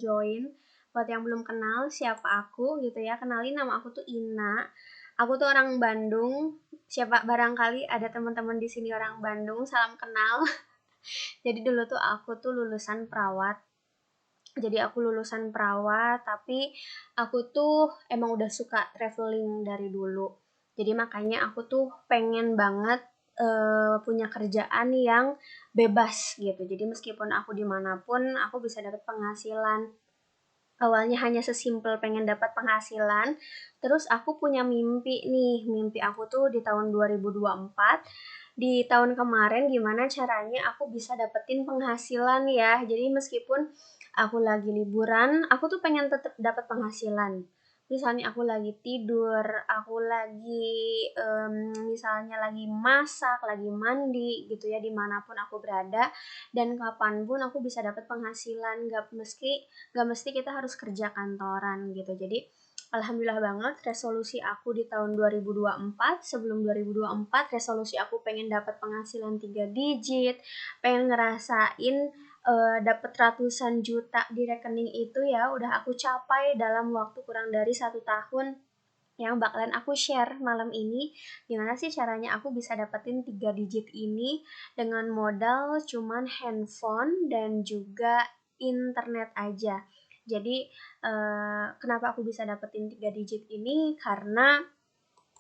join. Buat yang belum kenal siapa aku gitu ya, kenalin nama aku tuh Ina. Aku tuh orang Bandung. Siapa barangkali ada teman-teman di sini orang Bandung, salam kenal. Jadi dulu tuh aku tuh lulusan perawat. Tapi aku tuh emang udah suka traveling dari dulu. Jadi makanya aku tuh pengen banget punya kerjaan yang bebas gitu. Jadi meskipun aku dimanapun, aku bisa dapat penghasilan. Awalnya hanya sesimpel pengen dapat penghasilan, terus aku punya mimpi nih. Mimpi aku tuh di tahun 2024, di tahun kemarin gimana caranya aku bisa dapetin penghasilan ya. Jadi meskipun aku lagi liburan, aku tuh pengen tetap dapat penghasilan. Misalnya aku lagi tidur, aku lagi misalnya lagi masak, lagi mandi gitu ya, dimanapun aku berada dan kapanpun aku bisa dapat penghasilan, gak mesti kita harus kerja kantoran gitu. Jadi alhamdulillah banget resolusi aku di tahun 2024, sebelum 2024 resolusi aku pengen dapat penghasilan 3 digit, pengen ngerasain dapat ratusan juta di rekening itu ya udah aku capai dalam waktu kurang dari 1 tahun. Yang bakalan aku share malam ini gimana sih caranya aku bisa dapetin 3 digit ini dengan modal cuman handphone dan juga internet aja. Jadi kenapa aku bisa dapetin 3 digit ini? Karena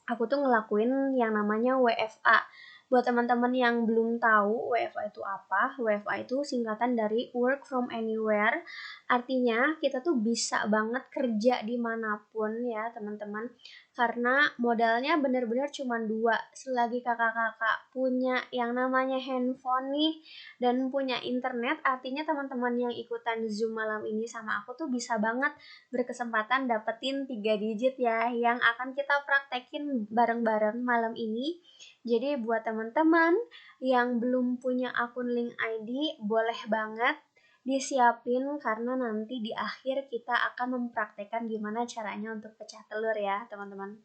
aku tuh ngelakuin yang namanya WFA. Buat teman-teman yang belum tahu WFA itu apa, WFA itu singkatan dari Work from Anywhere. Artinya kita tuh bisa banget kerja dimanapun ya teman-teman. Karena modalnya bener-bener cuma dua. Selagi kakak-kakak punya yang namanya handphone nih dan punya internet, artinya teman-teman yang ikutan Zoom malam ini sama aku tuh bisa banget berkesempatan dapetin 3 digit ya yang akan kita praktekin bareng-bareng malam ini. Jadi buat teman-teman yang belum punya akun link ID boleh banget disiapin karena nanti di akhir kita akan mempraktekkan gimana caranya untuk pecah telur ya teman-teman.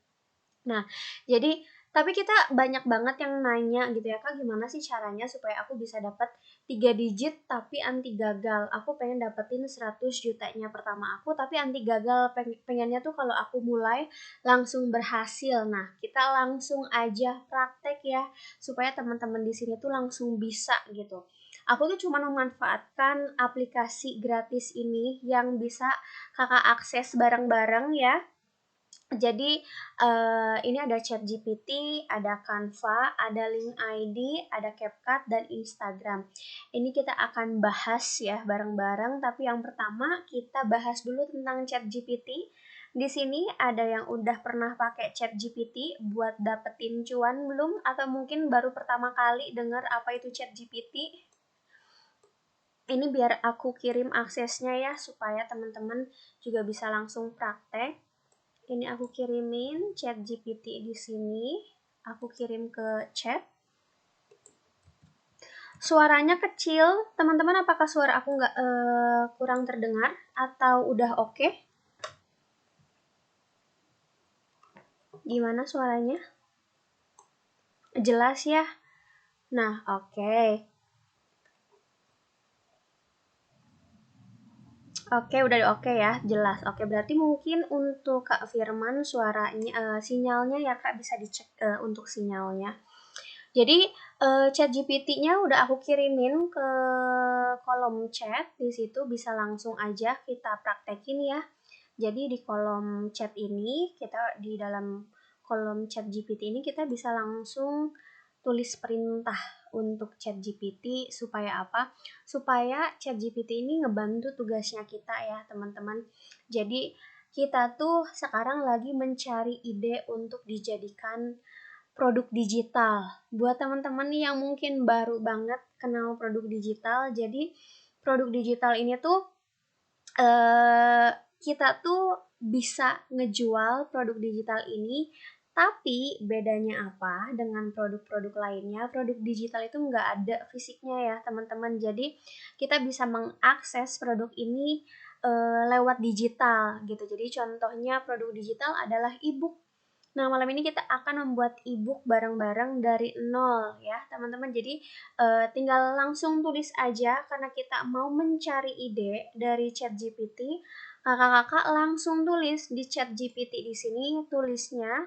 Nah, jadi tapi kita banyak banget yang nanya gitu ya, Kak, gimana sih caranya supaya aku bisa dapat 3 digit tapi anti gagal? Aku pengen dapetin 100 jutanya pertama aku tapi anti gagal. Pengennya tuh kalau aku mulai langsung berhasil. Nah, kita langsung aja praktek ya supaya teman-teman di sini tuh langsung bisa gitu. Aku tuh cuma memanfaatkan aplikasi gratis ini yang bisa Kakak akses bareng-bareng ya. Jadi ini ada ChatGPT, ada Canva, ada Link ID, ada CapCut dan Instagram. Ini kita akan bahas ya bareng-bareng, tapi yang pertama kita bahas dulu tentang ChatGPT. Di sini ada yang udah pernah pakai ChatGPT buat dapetin cuan belum atau mungkin baru pertama kali dengar apa itu ChatGPT? Ini biar aku kirim aksesnya ya supaya teman-teman juga bisa langsung praktek. Ini aku kirimin chat GPT di sini. Aku kirim ke chat. Suaranya kecil, teman-teman. Apakah suara aku nggak kurang terdengar atau udah oke? Gimana suaranya? Jelas ya? Nah, oke. Oke, udah oke ya, jelas. Oke, berarti mungkin untuk Kak Firman suaranya, sinyalnya ya Kak bisa dicek untuk sinyalnya. Jadi chat GPT-nya udah aku kirimin ke kolom chat, di situ bisa langsung aja kita praktekin ya. Jadi di kolom chat ini, kita di dalam kolom chat GPT ini kita bisa langsung tulis perintah untuk chat GPT supaya apa? Supaya chat GPT ini ngebantu tugasnya kita ya teman-teman. Jadi kita tuh sekarang lagi mencari ide untuk dijadikan produk digital. Buat teman-teman nih yang mungkin baru banget kenal produk digital, jadi produk digital ini tuh kita tuh bisa ngejual produk digital ini, tapi bedanya apa dengan produk-produk lainnya? Produk digital itu nggak ada fisiknya ya teman-teman. Jadi kita bisa mengakses produk ini lewat digital gitu. Jadi contohnya produk digital adalah e-book. Nah, malam ini kita akan membuat e-book bareng-bareng dari nol ya, teman-teman. Jadi, tinggal langsung tulis aja karena kita mau mencari ide dari ChatGPT. Kakak-kakak langsung tulis di ChatGPT di sini, tulisnya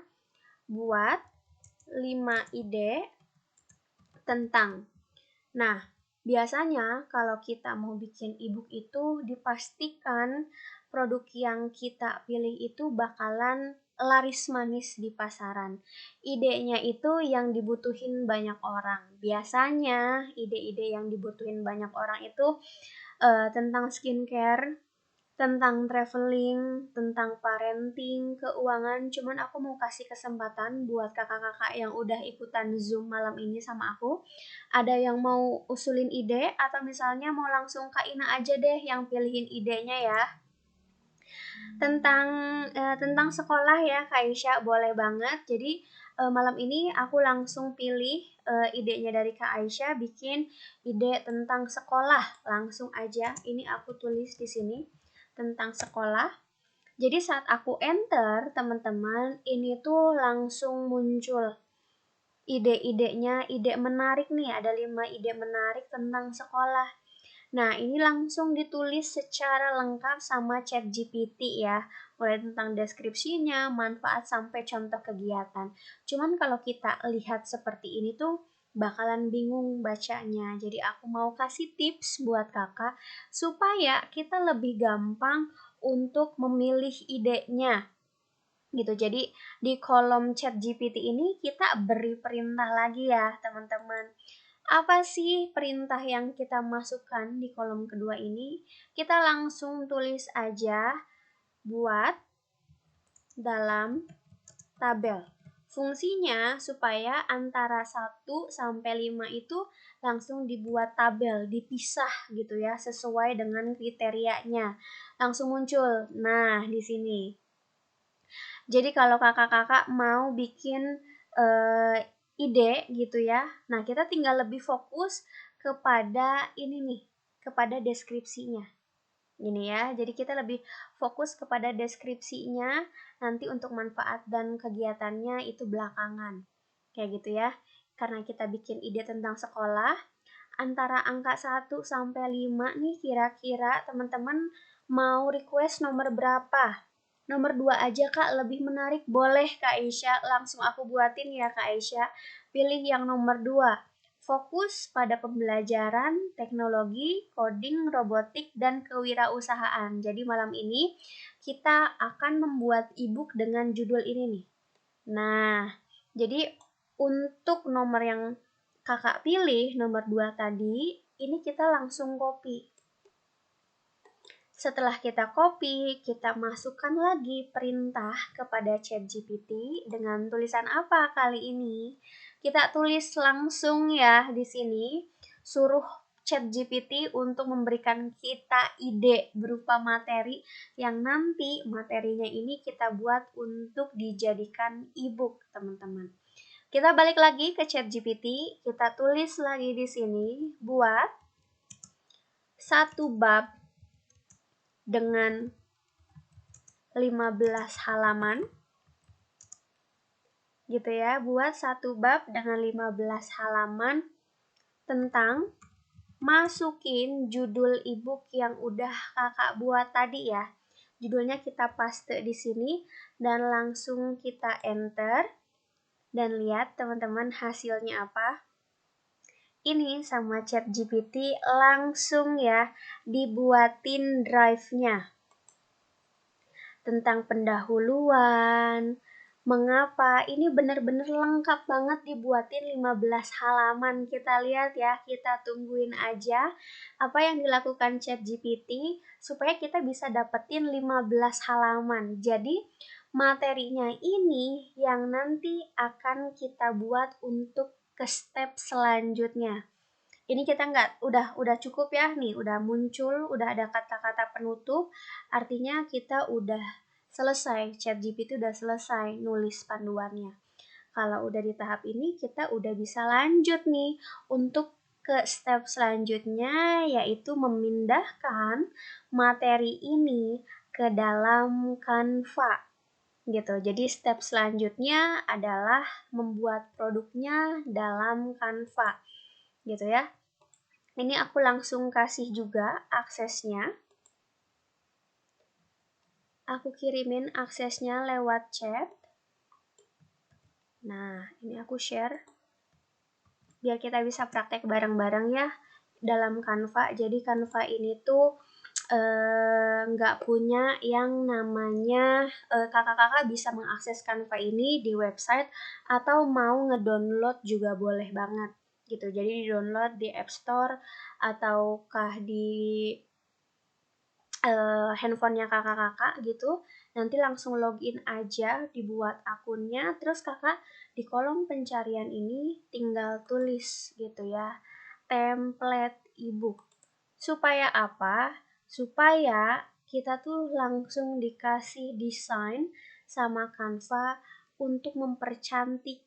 buat 5 ide tentang. Nah, biasanya kalau kita mau bikin e-book itu dipastikan produk yang kita pilih itu bakalan laris manis di pasaran. Idenya itu yang dibutuhin banyak orang. Biasanya ide-ide yang dibutuhin banyak orang itu tentang skincare, tentang traveling, tentang parenting, keuangan. Cuman aku mau kasih kesempatan buat kakak-kakak yang udah ikutan Zoom malam ini sama aku. Ada yang mau usulin ide atau misalnya mau langsung Kak Ina aja deh yang pilihin idenya ya. Tentang sekolah ya Kak Aisyah, boleh banget. Jadi malam ini aku langsung pilih idenya dari Kak Aisyah, bikin ide tentang sekolah. Langsung aja, ini aku tulis di sini tentang sekolah. Jadi saat aku enter, teman-teman, ini tuh langsung muncul ide-idenya, ide menarik nih, ada 5 ide menarik tentang sekolah. Nah, ini langsung ditulis secara lengkap sama ChatGPT ya, mulai tentang deskripsinya, manfaat sampai contoh kegiatan. Cuman kalau kita lihat seperti ini tuh bakalan bingung bacanya. Jadi aku mau kasih tips buat kakak supaya kita lebih gampang untuk memilih idenya gitu. Jadi di kolom ChatGPT ini kita beri perintah lagi ya teman-teman. Apa sih perintah yang kita masukkan di kolom kedua ini? Kita langsung tulis aja buat dalam tabel. Fungsinya supaya antara 1 sampai 5 itu langsung dibuat tabel, dipisah gitu ya, sesuai dengan kriterianya. Langsung muncul. Nah, di sini. Jadi kalau kakak-kakak mau bikin ide gitu ya, nah kita tinggal lebih fokus kepada ini nih, kepada deskripsinya. Gini ya, jadi kita lebih fokus kepada deskripsinya, nanti untuk manfaat dan kegiatannya itu belakangan. Kayak gitu ya. Karena kita bikin ide tentang sekolah, antara angka 1 sampai 5 nih kira-kira teman-teman mau request nomor berapa? Nomor 2 aja Kak, lebih menarik. Boleh Kak Aisyah, langsung aku buatin ya Kak Aisyah. Pilih yang nomor 2. Fokus pada pembelajaran, teknologi, coding, robotik, dan kewirausahaan. Jadi malam ini kita akan membuat e-book dengan judul ini nih. Nah, jadi untuk nomor yang kakak pilih, nomor 2 tadi, ini kita langsung copy. Setelah kita copy, kita masukkan lagi perintah kepada ChatGPT dengan tulisan apa kali ini? Kita tulis langsung ya di sini, suruh ChatGPT untuk memberikan kita ide berupa materi yang nanti materinya ini kita buat untuk dijadikan e-book, teman-teman. Kita balik lagi ke ChatGPT, kita tulis lagi di sini buat satu bab dengan 15 halaman gitu ya, buat satu bab dengan 15 halaman tentang masukin judul e-book yang udah kakak buat tadi ya. Judulnya kita paste di sini dan langsung kita enter dan lihat teman-teman hasilnya apa. Ini sama ChatGPT langsung ya dibuatin drive-nya tentang pendahuluan, mengapa, ini benar-benar lengkap banget dibuatin 15 halaman. Kita lihat ya, kita tungguin aja apa yang dilakukan ChatGPT supaya kita bisa dapetin 15 halaman. Jadi materinya ini yang nanti akan kita buat untuk ke step selanjutnya. Ini kita udah cukup ya nih, udah muncul, udah ada kata-kata penutup, artinya kita udah selesai, ChatGPT udah selesai nulis panduannya. Kalau udah di tahap ini, kita udah bisa lanjut nih untuk ke step selanjutnya, yaitu memindahkan materi ini ke dalam Canva. gitu. Jadi step selanjutnya adalah membuat produknya dalam Canva gitu ya. Ini aku langsung kasih juga aksesnya. Aku kirimin aksesnya lewat chat. Nah, ini aku share biar kita bisa praktek bareng-bareng ya dalam Canva. Jadi Canva ini tuh nggak punya yang namanya kakak-kakak bisa mengakses Canva ini di website atau mau ngedownload juga boleh banget gitu. Jadi di-download di App Store ataukah di handphonenya kakak-kakak gitu. Nanti langsung login aja, dibuat akunnya, terus kakak di kolom pencarian ini tinggal tulis gitu ya, template ebook. Supaya apa? Supaya kita tuh langsung dikasih desain sama Canva untuk mempercantik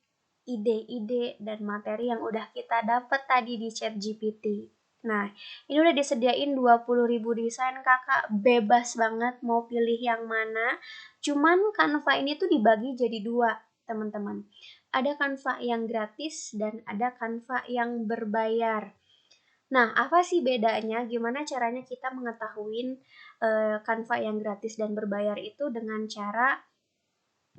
ide-ide dan materi yang udah kita dapat tadi di ChatGPT. Nah, ini udah disediain 20.000 desain, kakak bebas banget mau pilih yang mana. Cuman Canva ini tuh dibagi jadi dua, teman-teman. Ada Canva yang gratis dan ada Canva yang berbayar. Nah, apa sih bedanya? Gimana caranya kita mengetahui Canva yang gratis dan berbayar itu dengan cara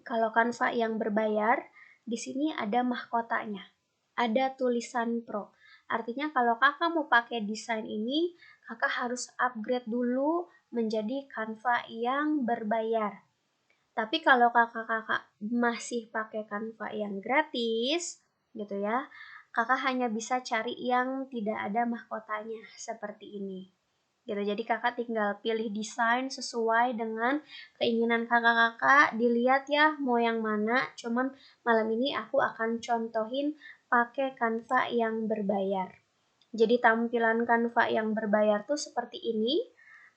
kalau Canva yang berbayar, di sini ada mahkotanya, ada tulisan Pro. Artinya kalau kakak mau pakai desain ini, kakak harus upgrade dulu menjadi Canva yang berbayar. Tapi kalau kakak-kakak masih pakai Canva yang gratis, gitu ya, kakak hanya bisa cari yang tidak ada mahkotanya seperti ini. Gitu. Jadi kakak tinggal pilih desain sesuai dengan keinginan kakak-kakak, dilihat ya mau yang mana. Cuman malam ini aku akan contohin pakai Canva yang berbayar. Jadi tampilan Canva yang berbayar tuh seperti ini.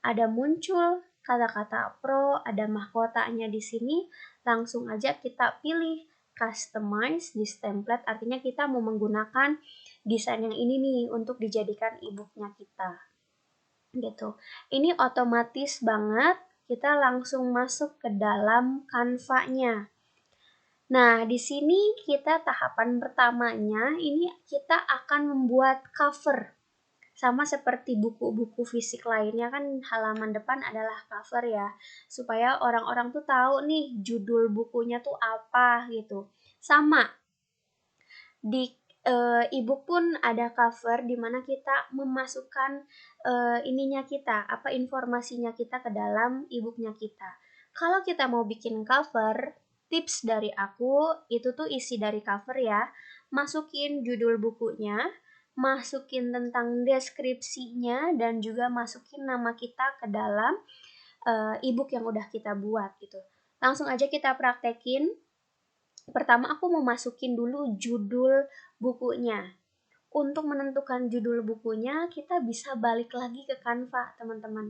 Ada muncul kata-kata pro, ada mahkotanya di sini. Langsung aja kita pilih customize this template, artinya kita mau menggunakan desain yang ini nih untuk dijadikan e-booknya kita. Gitu. Ini otomatis banget kita langsung masuk ke dalam Canva-nya. Nah, di sini kita tahapan pertamanya ini kita akan membuat cover. Sama seperti buku-buku fisik lainnya kan halaman depan adalah cover ya. Supaya orang-orang tuh tahu nih judul bukunya tuh apa gitu. Sama di e-book pun ada cover di mana kita memasukkan ininya kita, apa informasinya kita ke dalam e-booknya kita. Kalau kita mau bikin cover, tips dari aku itu tuh isi dari cover ya, masukin judul bukunya, masukin tentang deskripsinya dan juga masukin nama kita ke dalam e-book yang udah kita buat gitu. Langsung aja kita praktekin. Pertama aku mau masukin dulu judul bukunya. Untuk menentukan judul bukunya, kita bisa balik lagi ke Canva, teman-teman.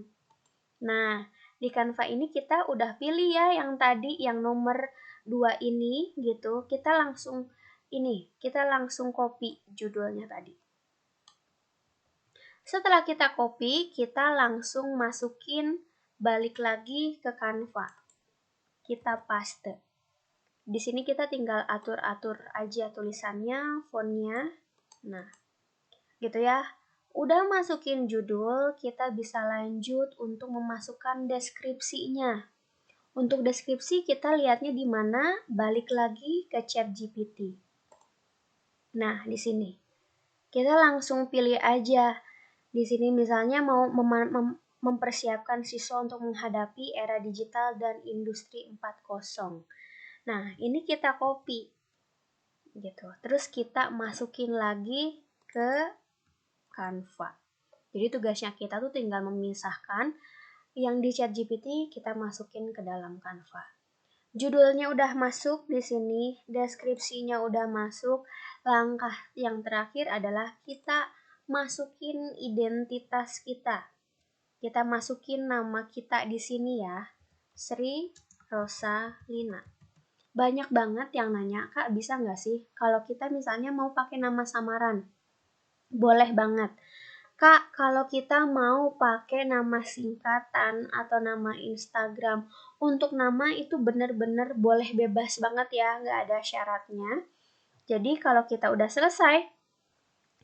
Nah, di Canva ini kita udah pilih ya yang tadi, yang nomor 2 ini gitu. Kita langsung copy judulnya tadi. Setelah kita copy, kita langsung masukin balik lagi ke Canva. Kita paste. Di sini kita tinggal atur-atur aja tulisannya, fontnya. Nah, gitu ya. Udah masukin judul, kita bisa lanjut untuk memasukkan deskripsinya. Untuk deskripsi kita lihatnya di mana? Balik lagi ke ChatGPT. Nah, di sini. Kita langsung pilih aja. Di sini misalnya mau mempersiapkan siswa untuk menghadapi era digital dan industri 4.0. Nah, ini kita copy gitu. Terus kita masukin lagi ke Canva. Jadi tugasnya kita tuh tinggal memisahkan yang di ChatGPT kita masukin ke dalam Canva. Judulnya udah masuk di sini, deskripsinya udah masuk. Langkah yang terakhir adalah kita masukin identitas kita. Kita masukin nama kita di sini ya, Sri Rosalina. Banyak banget yang nanya, Kak bisa nggak sih kalau kita misalnya mau pakai nama samaran? Boleh banget. Kak, kalau kita mau pakai nama singkatan atau nama Instagram, untuk nama itu bener-bener boleh bebas banget ya, nggak ada syaratnya. Jadi kalau kita udah selesai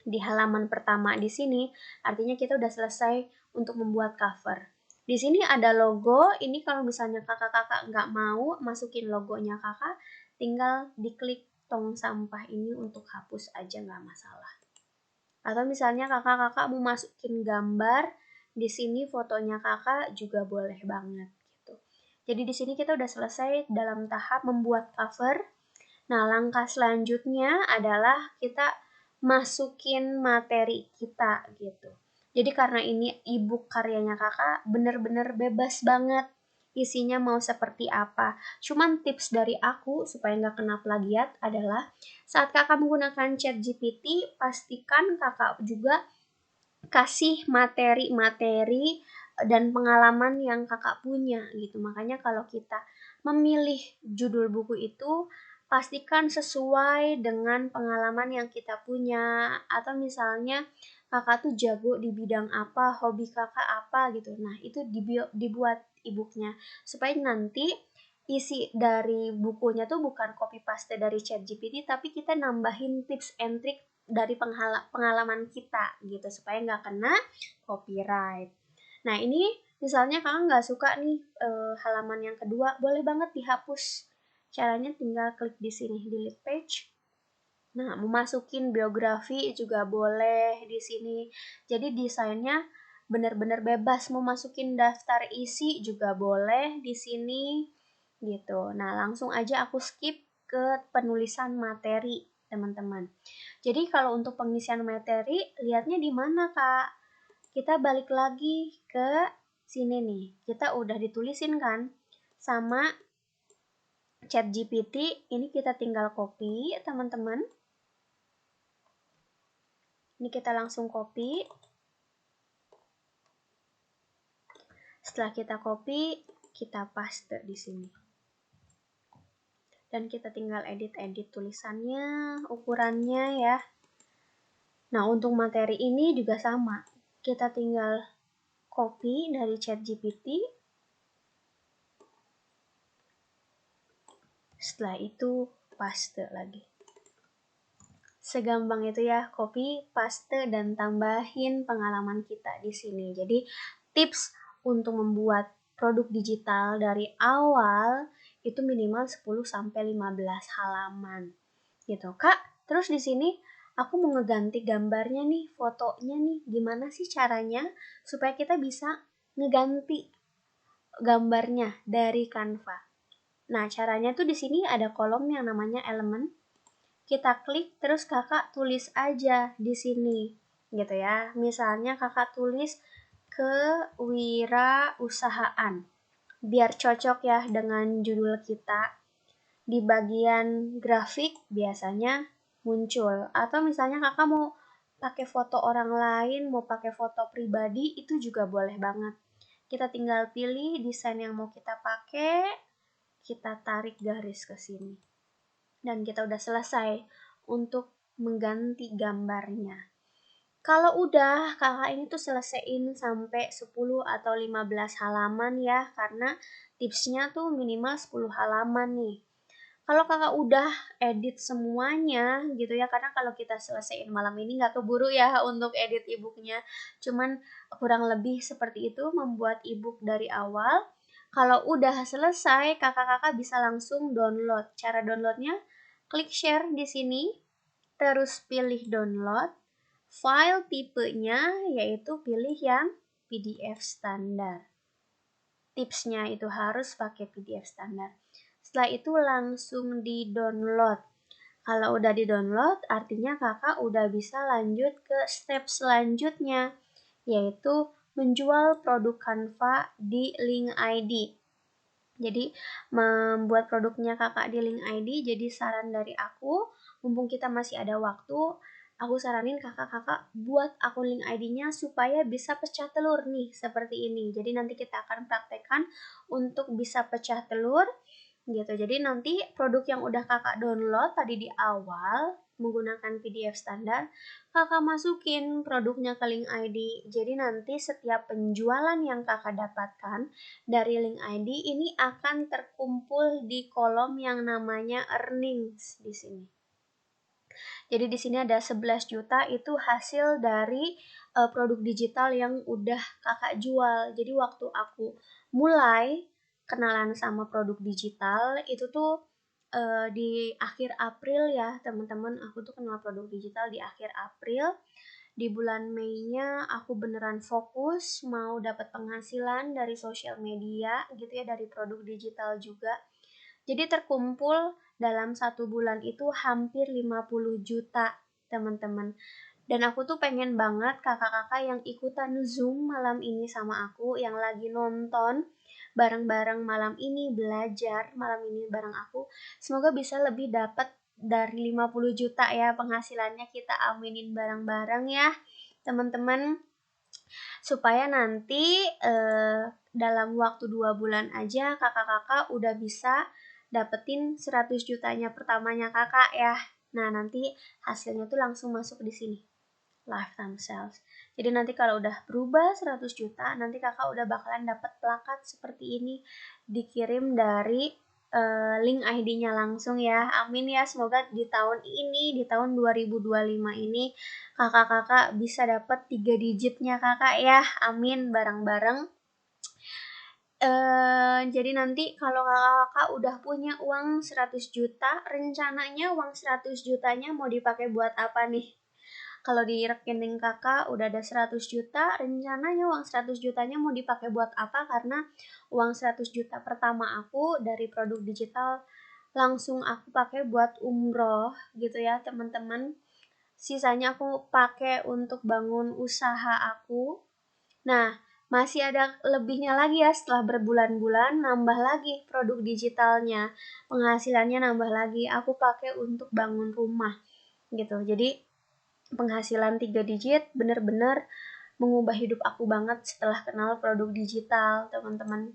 di halaman pertama di sini, artinya kita udah selesai untuk membuat cover. Di sini ada logo, ini kalau misalnya kakak-kakak nggak mau masukin logonya kakak, tinggal diklik tong sampah ini untuk hapus aja nggak masalah. Atau misalnya kakak-kakak mau masukin gambar, di sini fotonya kakak juga boleh banget gitu. Jadi di sini kita udah selesai dalam tahap membuat cover. Nah, langkah selanjutnya adalah kita masukin materi kita gitu. Jadi karena ini ebook karyanya kakak, bener-bener bebas banget isinya mau seperti apa. Cuman tips dari aku supaya nggak kena plagiat adalah saat kakak menggunakan ChatGPT, pastikan kakak juga kasih materi-materi dan pengalaman yang kakak punya gitu. Makanya kalau kita memilih judul buku itu, pastikan sesuai dengan pengalaman yang kita punya. Atau misalnya kakak tuh jago di bidang apa, hobi kakak apa gitu. Nah, itu dibuat e-booknya supaya nanti isi dari bukunya tuh bukan copy paste dari ChatGPT, tapi kita nambahin tips and trick dari pengalaman kita gitu supaya nggak kena copyright. Nah, ini misalnya kakak nggak suka nih halaman yang kedua, boleh banget dihapus. Caranya tinggal klik di sini delete page. Nah, memasukin biografi juga boleh di sini. Jadi desainnya benar-benar bebas. Mau masukin daftar isi juga boleh di sini gitu. Nah, langsung aja aku skip ke penulisan materi, teman-teman. Jadi kalau untuk pengisian materi, lihatnya di mana, Kak? Kita balik lagi ke sini nih. Kita udah ditulisin kan sama ChatGPT. Ini kita tinggal copy, teman-teman. Ini kita langsung copy. Setelah kita copy, kita paste di sini. Dan kita tinggal edit-edit tulisannya, ukurannya ya. Nah, untuk materi ini juga sama. Kita tinggal copy dari ChatGPT. Setelah itu paste lagi. Segampang itu ya, copy, paste, dan tambahin pengalaman kita di sini. Jadi tips untuk membuat produk digital dari awal itu minimal 10-15 halaman. Gitu, Kak. Terus di sini aku mau ngeganti gambarnya nih, fotonya nih. Gimana sih caranya supaya kita bisa ngeganti gambarnya dari Canva? Nah, caranya tuh di sini ada kolom yang namanya elemen. Kita klik terus kakak tulis aja di sini gitu ya. Misalnya kakak tulis kewirausahaan biar cocok ya dengan judul kita. Di bagian grafik biasanya muncul, atau misalnya kakak mau pakai foto orang lain, mau pakai foto pribadi, itu juga boleh banget. Kita tinggal pilih desain yang mau kita pakai, kita tarik garis ke sini. Dan kita udah selesai untuk mengganti gambarnya. Kalau udah, kakak ini tuh selesaiin sampai 10 atau 15 halaman ya, karena tipsnya tuh minimal 10 halaman nih. Kalau kakak udah edit semuanya gitu ya, karena kalau kita selesaiin malam ini nggak keburu ya untuk edit e-booknya. Cuman kurang lebih seperti itu membuat e-book dari awal. Kalau udah selesai, kakak-kakak bisa langsung download. Cara downloadnya, klik share di sini, terus pilih download. File tipenya yaitu pilih yang PDF standar. Tipsnya itu harus pakai PDF standar. Setelah itu langsung di-download. Kalau udah di-download, artinya kakak udah bisa lanjut ke step selanjutnya, yaitu menjual produk Canva di link ID. Jadi membuat produknya kakak di link ID, jadi saran dari aku, mumpung kita masih ada waktu, aku saranin kakak-kakak buat akun link ID-nya supaya bisa pecah telur nih, seperti ini. Jadi nanti kita akan praktekkan untuk bisa pecah telur gitu. Jadi nanti produk yang udah kakak download tadi di awal, menggunakan PDF standar, kakak masukin produknya ke link ID. Jadi nanti setiap penjualan yang kakak dapatkan dari link ID ini akan terkumpul di kolom yang namanya earnings di sini. Jadi di sini ada 11 juta itu hasil dari produk digital yang udah kakak jual. Jadi waktu aku mulai kenalan sama produk digital itu tuh di akhir April ya teman-teman, aku tuh kenal produk digital di akhir April. Di bulan Mei-nya aku beneran fokus mau dapat penghasilan dari sosial media gitu ya, dari produk digital juga. Jadi terkumpul dalam 1 bulan itu hampir 50 juta teman-teman. Dan aku tuh pengen banget kakak-kakak yang ikutan Zoom malam ini sama aku, yang lagi nonton bareng-bareng malam ini, belajar malam ini bareng aku, semoga bisa lebih dapat dari 50 juta ya penghasilannya, kita aminin bareng-bareng ya teman-teman, supaya nanti dalam waktu 2 bulan aja kakak-kakak udah bisa dapetin 100 jutanya pertamanya kakak ya. Nah, nanti hasilnya tuh langsung masuk di sini, lifetime sales. Jadi nanti kalau udah berubah 100 juta, nanti kakak udah bakalan dapat plakat seperti ini dikirim dari link ID-nya langsung ya. Amin ya, semoga di tahun ini, di tahun 2025 ini kakak-kakak bisa dapat 3 digitnya kakak ya. Amin bareng-bareng. Jadi nanti kalau kakak-kakak udah punya uang 100 juta, rencananya uang 100 jutanya mau dipakai buat apa nih? Kalau di rekening kakak udah ada 100 juta, rencananya uang 100 jutanya mau dipakai buat apa? Karena uang 100 juta pertama aku dari produk digital langsung aku pakai buat umroh gitu ya teman-teman. Sisanya aku pakai untuk bangun usaha aku. Nah, masih ada lebihnya lagi ya, setelah berbulan-bulan nambah lagi produk digitalnya. Penghasilannya nambah lagi, aku pakai untuk bangun rumah gitu. Jadi penghasilan 3 digit bener-bener mengubah hidup aku banget setelah kenal produk digital teman-teman.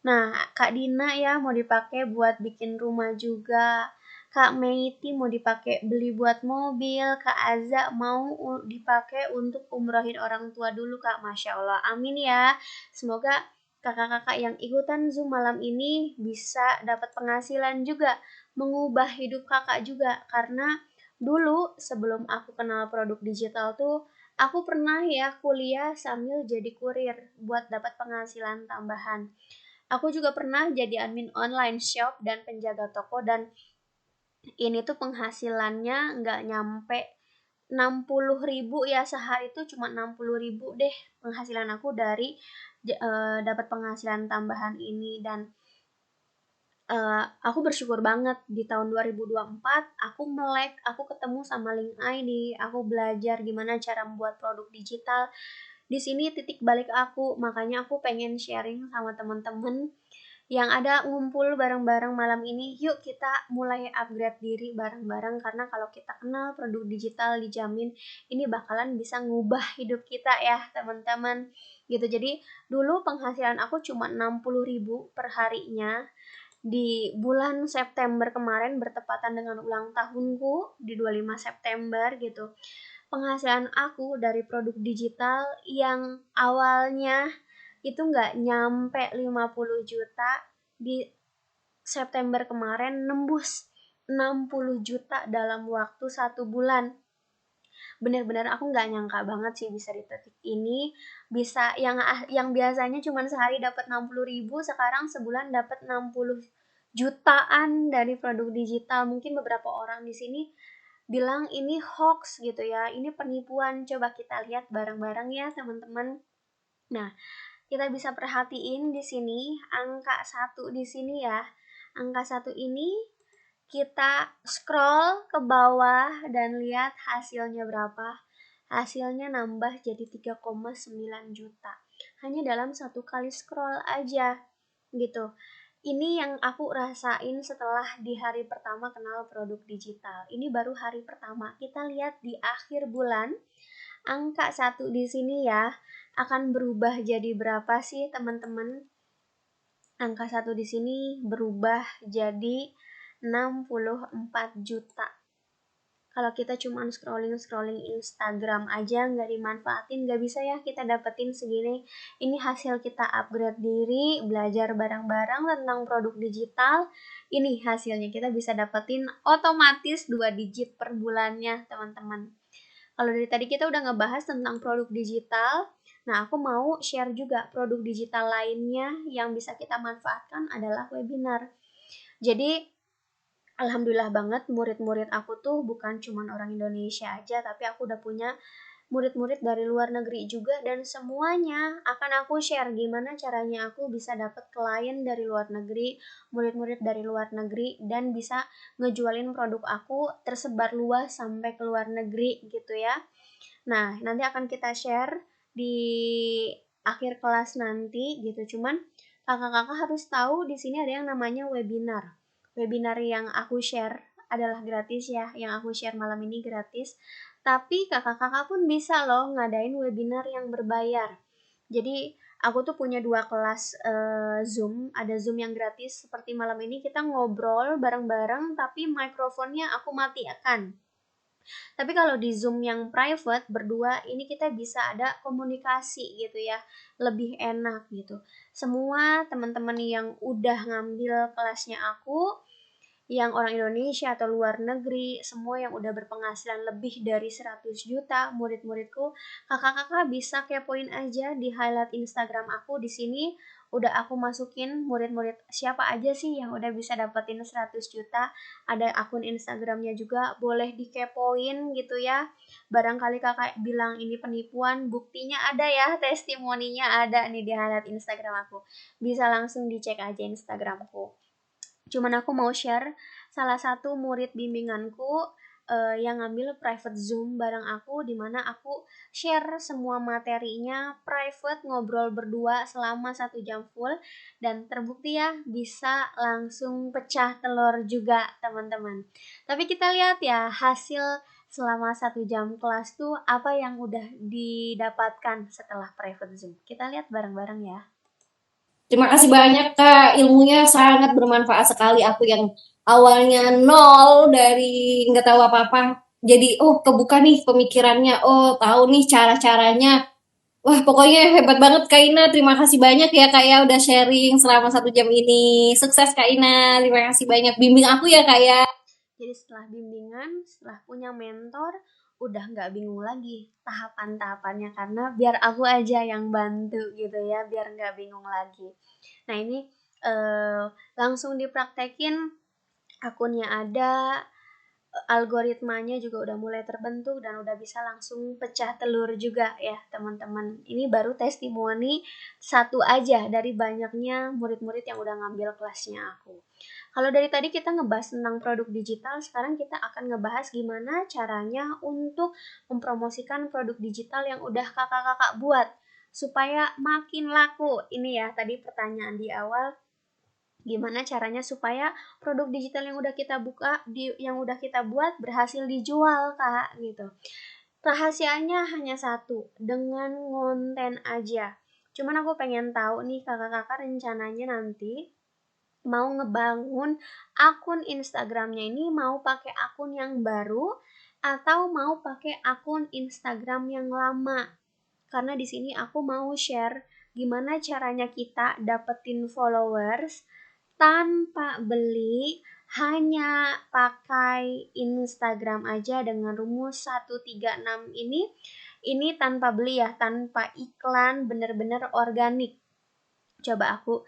Nah, Kak Dina ya mau dipakai buat bikin rumah juga. Kak Meiti mau dipakai beli buat mobil. Kak Aza mau dipakai untuk umrohin orang tua dulu Kak. Masya Allah, amin ya. Semoga kakak-kakak yang ikutan Zoom malam ini bisa dapat penghasilan juga, mengubah hidup kakak juga. Karena dulu sebelum aku kenal produk digital tuh, aku pernah ya kuliah sambil jadi kurir buat dapat penghasilan tambahan. Aku juga pernah jadi admin online shop dan penjaga toko, dan ini tuh penghasilannya nggak nyampe 60.000 ya sehari, itu cuma 60.000 deh penghasilan aku dari dapat penghasilan tambahan ini. Dan aku bersyukur banget di tahun 2024 aku melek, aku ketemu sama link ID, aku belajar gimana cara membuat produk digital. Di sini titik balik aku, makanya aku pengen sharing sama teman-teman yang ada ngumpul bareng-bareng malam ini. Yuk kita mulai upgrade diri bareng-bareng, karena kalau kita kenal produk digital dijamin ini bakalan bisa ngubah hidup kita ya teman-teman gitu. Jadi dulu penghasilan aku cuma 60.000 per harinya. Di bulan September kemarin bertepatan dengan ulang tahunku di 25 September gitu, penghasilan aku dari produk digital yang awalnya itu nggak nyampe 50 juta, di September kemarin nembus 60 juta dalam waktu 1 bulan. Bener-bener aku nggak nyangka banget sih bisa di titik ini, bisa yang biasanya cuma sehari dapat 60.000, sekarang sebulan dapat 60 jutaan dari produk digital. Mungkin beberapa orang di sini bilang ini hoax gitu ya, ini penipuan. Coba kita lihat bareng-bareng ya teman-teman. Nah, kita bisa perhatiin di sini angka 1 di sini ya. Angka 1 ini kita scroll ke bawah dan lihat hasilnya berapa. Hasilnya nambah jadi 3,9 juta. Hanya dalam 1 kali scroll aja gitu. Ini yang aku rasain setelah di hari pertama kenal produk digital. Ini baru hari pertama. Kita lihat di akhir bulan, angka 1 di sini ya akan berubah jadi berapa sih teman-teman? Angka 1 di sini berubah jadi 64 juta. Kalau kita cuman scrolling-scrolling Instagram aja nggak dimanfaatin, nggak bisa ya kita dapetin segini. Ini hasil kita upgrade diri, belajar bareng-bareng tentang produk digital. Ini hasilnya kita bisa dapetin otomatis 2 digit per bulannya, teman-teman. Kalau dari tadi kita udah ngebahas tentang produk digital, nah aku mau share juga produk digital lainnya yang bisa kita manfaatkan adalah webinar. Jadi alhamdulillah banget murid-murid aku tuh bukan cuman orang Indonesia aja, tapi aku udah punya murid-murid dari luar negeri juga, dan semuanya akan aku share gimana caranya aku bisa dapat klien dari luar negeri, murid-murid dari luar negeri, dan bisa ngejualin produk aku tersebar luas sampai ke luar negeri gitu ya. Nah, nanti akan kita share di akhir kelas nanti gitu. Cuman kakak-kakak harus tahu di sini ada yang namanya webinar. Webinar yang aku share adalah gratis ya, yang aku share malam ini gratis. Tapi kakak-kakak pun bisa loh ngadain webinar yang berbayar. Jadi aku tuh punya 2 kelas Zoom, ada Zoom yang gratis seperti malam ini kita ngobrol bareng-bareng tapi mikrofonnya aku matikan. Tapi kalau di Zoom yang private berdua ini kita bisa ada komunikasi gitu ya, lebih enak gitu. Semua teman-teman yang udah ngambil kelasnya aku, yang orang Indonesia atau luar negeri, semua yang udah berpenghasilan lebih dari 100 juta, murid-muridku, kakak-kakak bisa kepoin aja di highlight Instagram aku di sini. Udah aku masukin murid-murid siapa aja sih yang udah bisa dapetin 100 juta. Ada akun Instagramnya juga, boleh dikepoin gitu ya. Barangkali kakak bilang ini penipuan, buktinya ada ya, testimoninya ada nih di highlight Instagram aku. Bisa langsung dicek aja Instagramku. Cuman aku mau share salah satu murid bimbinganku yang ngambil private Zoom bareng aku, di mana aku share semua materinya private, ngobrol berdua selama 1 jam full, dan terbukti ya bisa langsung pecah telur juga teman-teman. Tapi kita lihat ya hasil selama 1 jam kelas tuh apa yang udah didapatkan setelah private Zoom. Kita lihat bareng-bareng ya. Terima kasih banyak Kak, ilmunya sangat bermanfaat sekali. Aku yang awalnya nol dari nggak tahu apa-apa, jadi kebuka nih pemikirannya. Oh tahu nih cara-caranya. Wah pokoknya hebat banget Kak Ina. Terima kasih banyak ya Kak ya udah sharing selama 1 jam ini. Sukses Kak Ina. Terima kasih banyak bimbing aku ya Kak ya. Jadi setelah bimbingan, setelah punya mentor, udah nggak bingung lagi tahapan-tahapannya, karena biar aku aja yang bantu gitu ya, biar nggak bingung lagi. Nah ini eh, langsung dipraktekin, akunnya ada, algoritmanya juga udah mulai terbentuk dan udah bisa langsung pecah telur juga ya teman-teman. Ini baru testimoni satu aja dari banyaknya murid-murid yang udah ngambil kelasnya aku. Kalau dari tadi kita ngebahas tentang produk digital, sekarang kita akan ngebahas gimana caranya untuk mempromosikan produk digital yang udah kakak-kakak buat supaya makin laku. Ini ya tadi pertanyaan di awal, gimana caranya supaya produk digital yang udah kita buka yang udah kita buat berhasil dijual kak gitu. Rahasianya hanya satu, dengan konten aja. Cuman aku pengen tahu nih kakak-kakak rencananya nanti mau ngebangun akun Instagramnya ini mau pakai akun yang baru atau mau pakai akun Instagram yang lama. Karena di sini aku mau share gimana caranya kita dapetin followers tanpa beli, hanya pakai Instagram aja dengan rumus 136 ini tanpa beli ya, tanpa iklan, bener-bener organik. Coba aku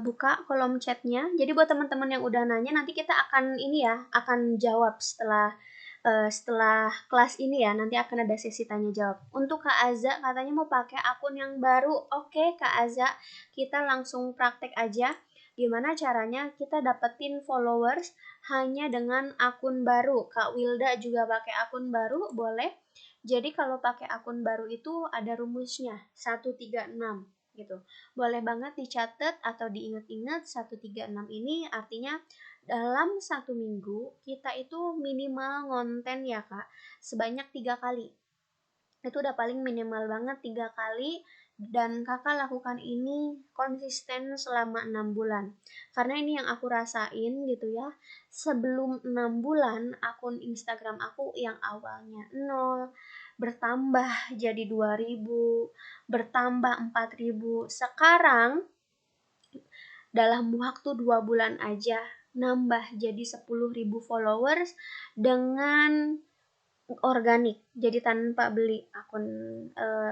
buka kolom chatnya. Jadi buat teman-teman yang udah nanya, nanti kita akan ini ya, akan jawab setelah kelas ini ya, nanti akan ada sesi tanya jawab. Untuk Kak Aza katanya mau pakai akun yang baru. Oke Kak Aza, kita langsung praktek aja. Gimana caranya kita dapetin followers hanya dengan akun baru. Kak Wilda juga pakai akun baru, boleh. Jadi kalau pakai akun baru itu ada rumusnya 136 gitu. Boleh banget dicatat atau diingat-ingat. 136 ini artinya dalam 1 minggu kita itu minimal ngonten ya kak sebanyak 3 kali. Itu udah paling minimal banget 3 kali, dan Kakak lakukan ini konsisten selama 6 bulan. Karena ini yang aku rasain gitu ya. Sebelum 6 bulan akun Instagram aku yang awalnya 0 bertambah jadi 2.000, bertambah 4.000. Sekarang dalam waktu 2 bulan aja nambah jadi 10.000 followers dengan organik, jadi tanpa beli akun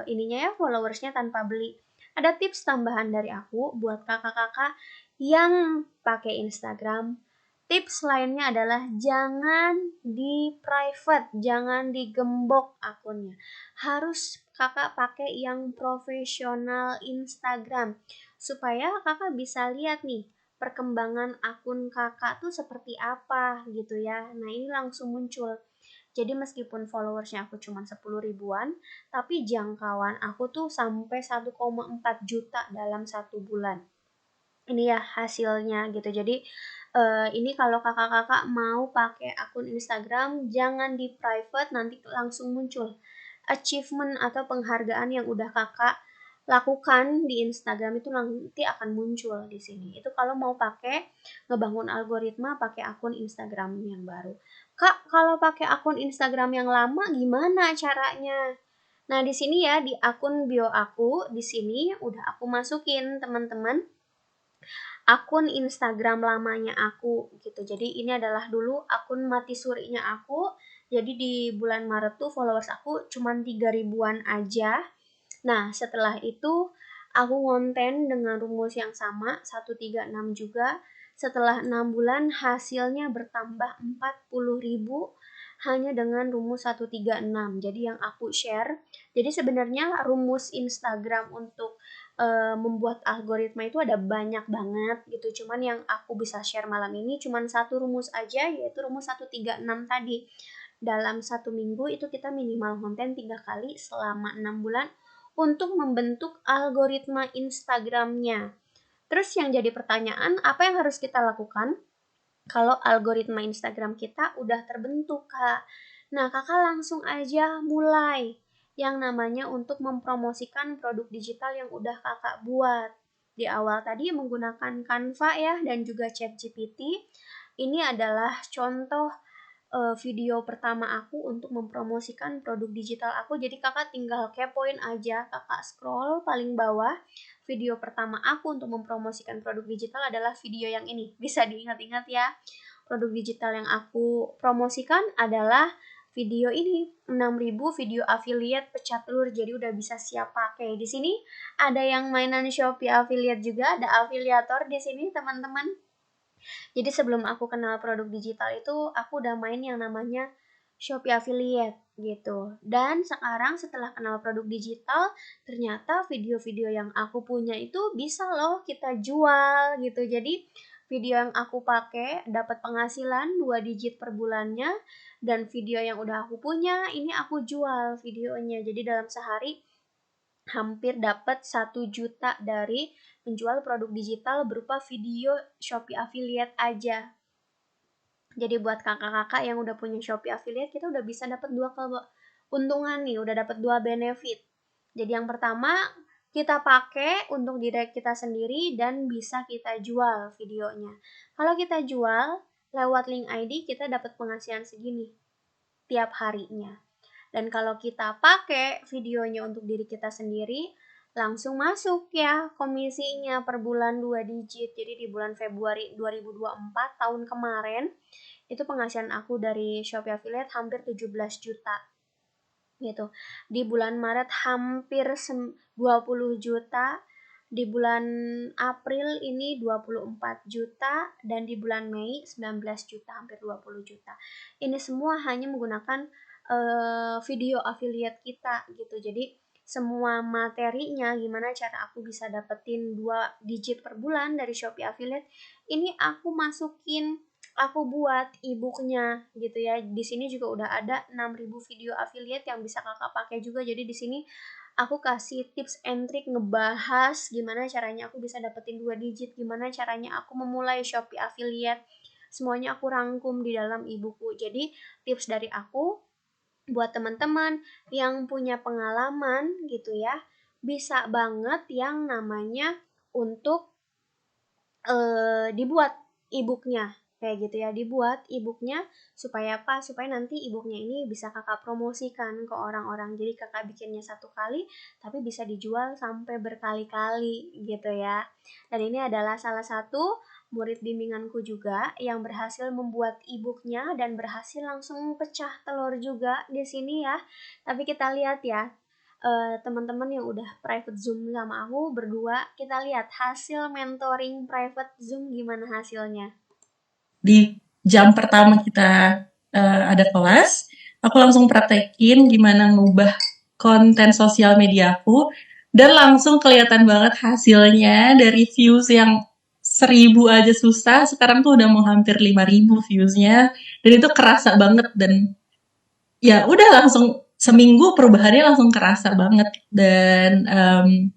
ininya ya, followersnya tanpa beli. Ada tips tambahan dari aku buat kakak-kakak yang pakai Instagram. Tips lainnya adalah jangan di private, jangan digembok akunnya. Harus kakak pakai yang profesional Instagram supaya kakak bisa lihat nih perkembangan akun kakak tuh seperti apa gitu ya. Nah, ini langsung muncul. Jadi meskipun followersnya aku cuma 10 ribuan, tapi jangkauan aku tuh sampai 1,4 juta dalam 1 bulan. Ini ya hasilnya gitu. Jadi ini kalau kakak-kakak mau pakai akun Instagram, jangan di private, nanti langsung muncul achievement atau penghargaan yang udah kakak lakukan di Instagram itu nanti akan muncul di sini. Itu kalau mau pakai ngebangun algoritma pakai akun Instagram yang baru. Kak, kalau pakai akun Instagram yang lama gimana caranya? Nah, di sini ya di akun bio aku, di sini udah aku masukin teman-teman akun Instagram lamanya aku gitu. Jadi ini adalah dulu akun mati surinya aku. Jadi di bulan Maret tuh followers aku cuma 3 ribuan aja. Nah, setelah itu aku ngonten dengan rumus yang sama 136 juga. Setelah 6 bulan hasilnya bertambah 40.000 hanya dengan rumus 136. Jadi yang aku share. Jadi sebenarnya rumus Instagram untuk membuat algoritma itu ada banyak banget gitu. Cuman yang aku bisa share malam ini cuman satu rumus aja, yaitu rumus 136 tadi. Dalam 1 minggu itu kita minimal konten 3 kali selama 6 bulan untuk membentuk algoritma Instagramnya. Terus yang jadi pertanyaan, apa yang harus kita lakukan kalau algoritma Instagram kita udah terbentuk, Kak? Nah, Kakak langsung aja mulai yang namanya untuk mempromosikan produk digital yang udah Kakak buat. Di awal tadi menggunakan Canva ya dan juga ChatGPT. Ini adalah contoh video pertama aku untuk mempromosikan produk digital aku. Jadi kakak tinggal kepoin aja, kakak scroll paling bawah. Video pertama aku untuk mempromosikan produk digital adalah video yang ini. Bisa diingat-ingat ya. Produk digital yang aku promosikan adalah video ini, 6.000 video affiliate pecah telur, jadi udah bisa siap pakai. Di sini ada yang mainan Shopee affiliate juga, ada afiliator di sini teman-teman. Jadi sebelum aku kenal produk digital itu, aku udah main yang namanya Shopee Affiliate gitu. Dan sekarang setelah kenal produk digital, ternyata video-video yang aku punya itu bisa loh kita jual gitu. Jadi video yang aku pakai dapat penghasilan 2 digit per bulannya, dan video yang udah aku punya ini aku jual videonya. Jadi dalam sehari hampir dapat 1 juta dari menjual produk digital berupa video Shopee Affiliate aja. Jadi buat kakak-kakak yang udah punya Shopee Affiliate, kita udah bisa dapat 2 keuntungan nih, udah dapat 2 benefit. Jadi yang pertama, kita pakai untuk direct kita sendiri dan bisa kita jual videonya. Kalau kita jual lewat link ID, kita dapat penghasilan segini tiap harinya. Dan kalau kita pakai videonya untuk diri kita sendiri, langsung masuk ya komisinya per bulan 2 digit. Jadi di bulan Februari 2024 tahun kemarin, itu penghasilan aku dari Shopee Affiliate hampir 17 juta gitu. Di bulan Maret hampir 20 juta, di bulan April ini 24 juta, dan di bulan Mei 19 juta, hampir 20 juta. Ini semua hanya menggunakan video affiliate kita gitu. Jadi semua materinya gimana cara aku bisa dapetin 2 digit per bulan dari Shopee Affiliate, ini aku masukin, aku buat e-booknya gitu ya. Di sini juga udah ada 6.000 video affiliate yang bisa kakak pakai juga. Jadi di sini aku kasih tips and trick ngebahas gimana caranya aku bisa dapetin 2 digit, gimana caranya aku memulai Shopee Affiliate. Semuanya aku rangkum di dalam e-buku. Jadi tips dari aku buat teman-teman yang punya pengalaman gitu ya, bisa banget yang namanya untuk dibuat e-book-nya, kayak gitu ya, dibuat e-book-nya supaya apa? Supaya nanti e-book-nya ini bisa Kakak promosikan ke orang-orang. Jadi Kakak bikinnya satu kali, tapi bisa dijual sampai berkali-kali gitu ya. Dan ini adalah salah satu murid bimbinganku juga yang berhasil membuat e-book-nya dan berhasil langsung pecah telur juga di sini ya. Tapi kita lihat ya, teman-teman yang udah private Zoom sama aku berdua, kita lihat hasil mentoring private Zoom gimana hasilnya. Di jam pertama kita ada kelas, aku langsung praktekin gimana ngubah konten sosial media aku, dan langsung kelihatan banget hasilnya dari views yang 1.000 aja susah, sekarang tuh udah mau hampir 5.000 viewsnya, dan itu kerasa banget, dan ya udah langsung seminggu perubahannya langsung kerasa banget. Dan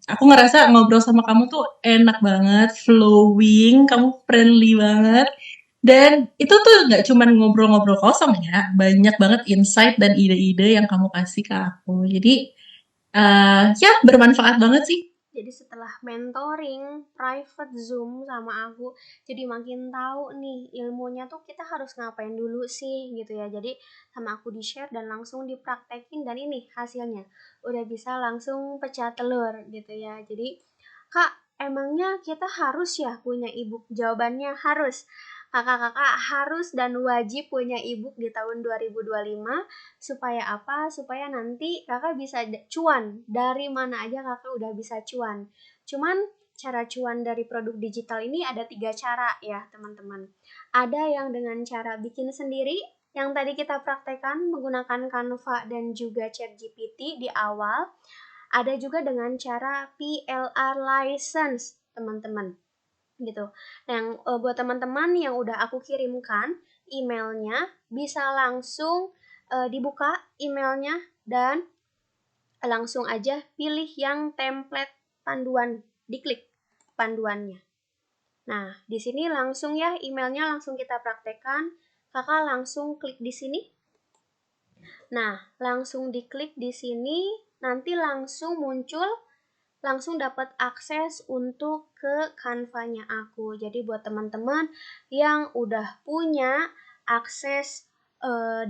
aku ngerasa ngobrol sama kamu tuh enak banget, flowing, kamu friendly banget, dan itu tuh nggak cuman ngobrol-ngobrol kosong ya, banyak banget insight dan ide-ide yang kamu kasih ke aku. Jadi ya bermanfaat banget sih. Jadi setelah mentoring private Zoom sama aku, jadi makin tahu nih ilmunya tuh kita harus ngapain dulu sih gitu ya. Jadi sama aku di-share dan langsung dipraktekin dan ini hasilnya. Udah bisa langsung pecah telur gitu ya. Jadi, Kak, emangnya kita harus ya punya ebook? Jawabannya harus. Kakak-kakak harus dan wajib punya ebook di tahun 2025. Supaya apa? Supaya nanti kakak bisa cuan. Dari mana aja kakak udah bisa cuan. Cuman cara cuan dari produk digital ini ada 3 cara ya teman-teman. Ada yang dengan cara bikin sendiri, yang tadi kita praktekkan menggunakan Canva dan juga ChatGPT di awal. Ada juga dengan cara PLR license teman-teman gitu. Nah, yang buat teman-teman yang udah aku kirimkan emailnya, bisa langsung dibuka emailnya dan langsung aja pilih yang template panduan, diklik panduannya. Nah, di sini langsung ya emailnya langsung kita praktekkan. Kakak langsung klik di sini. Nah, langsung diklik di sini, nanti langsung muncul, langsung dapat akses untuk ke Canva-nya aku. Jadi buat teman-teman yang udah punya akses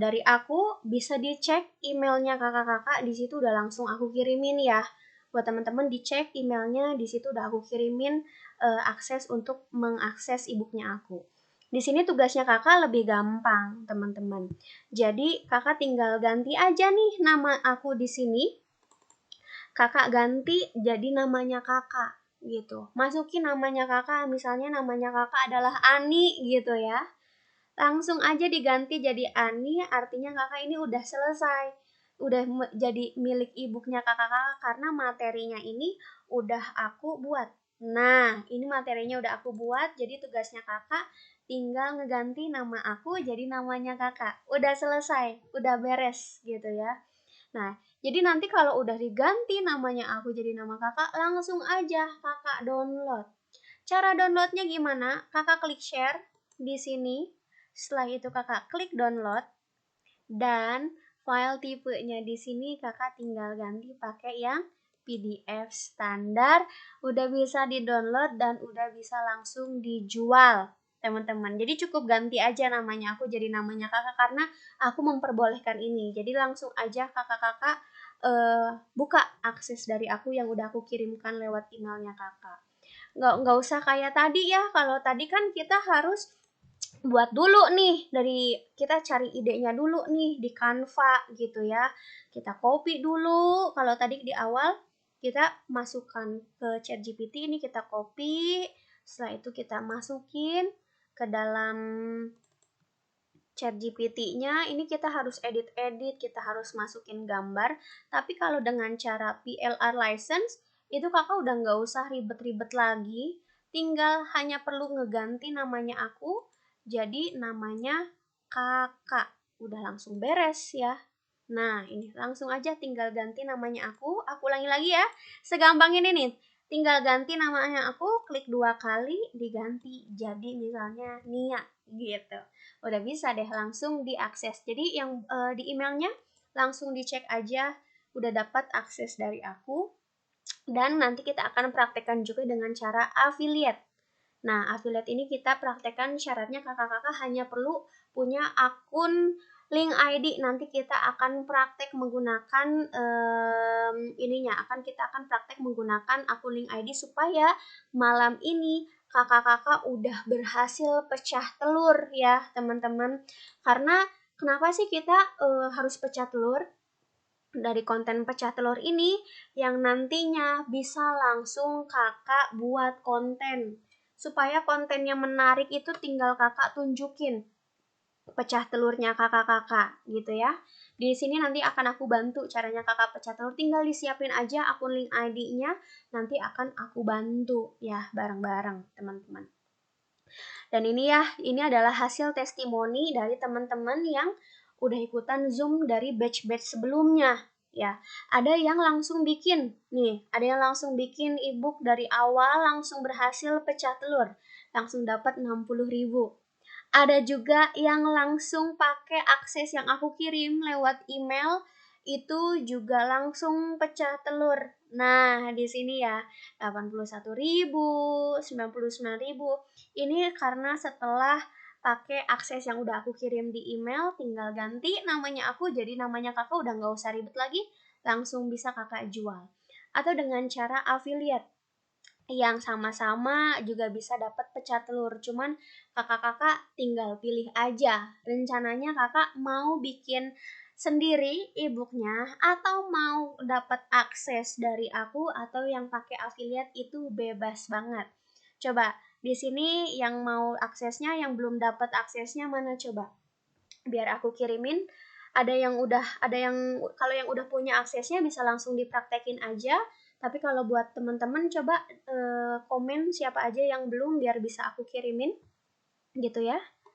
dari aku, bisa dicek emailnya kakak-kakak, di situ udah langsung aku kirimin ya. Buat teman-teman dicek emailnya, di situ udah aku kirimin akses untuk mengakses e-booknya aku. Di sini tugasnya kakak lebih gampang, teman-teman. Jadi kakak tinggal ganti aja nih nama aku di sini. Kakak ganti jadi namanya kakak gitu. Masukin namanya kakak, misalnya namanya kakak adalah Ani gitu ya. Langsung aja diganti jadi Ani, artinya kakak ini udah selesai. Udah jadi milik ibunya kakak-kakak karena materinya ini udah aku buat. Nah, ini materinya udah aku buat, jadi tugasnya kakak tinggal ngeganti nama aku jadi namanya kakak. Udah selesai, udah beres gitu ya. Nah, jadi nanti kalau udah diganti namanya aku jadi nama kakak, langsung aja kakak download. Cara downloadnya gimana? Kakak klik share di sini. Setelah itu kakak klik download dan file tipenya di sini kakak tinggal ganti pakai yang PDF standar. Udah bisa di-download dan udah bisa langsung dijual, teman-teman. Jadi cukup ganti aja namanya aku jadi namanya kakak karena aku memperbolehkan ini. Jadi langsung aja kakak-kakak buka akses dari aku yang udah aku kirimkan lewat emailnya kakak. Nggak usah kayak tadi ya. Kalau tadi kan kita harus buat dulu nih, dari kita cari idenya dulu nih di Canva gitu ya. Kita copy dulu. Kalau tadi di awal kita masukkan ke ChatGPT, ini kita copy. Setelah itu kita masukin ke dalam ChatGPT-nya. Ini kita harus edit-edit, kita harus masukin gambar. Tapi kalau dengan cara PLR license, itu kakak udah nggak usah ribet-ribet lagi. Tinggal hanya perlu ngeganti namanya aku, jadi namanya kakak. Udah langsung beres ya. Nah, ini langsung aja tinggal ganti namanya aku. Aku ulangi lagi ya. Segampang ini nih. Tinggal ganti namanya aku, klik 2 kali, diganti jadi misalnya Nia gitu. Udah bisa deh langsung diakses. Jadi yang di emailnya langsung dicek aja, udah dapat akses dari aku. Dan nanti kita akan praktekkan juga dengan cara affiliate. Nah, affiliate ini kita praktekkan syaratnya kakak-kakak hanya perlu punya akun link ID. Nanti kita akan praktek menggunakan kita akan praktek menggunakan akun link ID supaya malam ini kakak-kakak udah berhasil pecah telur ya, teman-teman. Karena kenapa sih kita harus pecah telur? Dari konten pecah telur ini yang nantinya bisa langsung kakak buat konten. Supaya kontennya menarik itu tinggal kakak tunjukin pecah telurnya kakak-kakak gitu ya. Di sini nanti akan aku bantu caranya kakak pecah telur, tinggal disiapin aja akun link ID-nya, nanti akan aku bantu ya bareng-bareng teman-teman. Dan ini adalah hasil testimoni dari teman-teman yang udah ikutan Zoom dari batch-batch sebelumnya. Ya, ada yang langsung bikin ebook dari awal langsung berhasil pecah telur, langsung dapat 60.000. Ada juga yang langsung pakai akses yang aku kirim lewat email, itu juga langsung pecah telur. Nah, di sini ya 81.000, 99.000. Ini karena setelah pakai akses yang udah aku kirim di email, tinggal ganti namanya aku jadi namanya kakak, udah nggak usah ribet lagi, langsung bisa kakak jual. Atau dengan cara affiliate yang sama-sama juga bisa dapat pecah telur, cuman kakak-kakak tinggal pilih aja rencananya kakak mau bikin sendiri e-booknya atau mau dapat akses dari aku atau yang pakai affiliate, itu bebas banget. Coba di sini yang mau aksesnya, yang belum dapat aksesnya mana coba? Biar aku kirimin. Kalau yang udah punya aksesnya bisa langsung dipraktekin aja. Tapi kalau buat teman-teman coba komen siapa aja yang belum biar bisa aku kirimin gitu ya.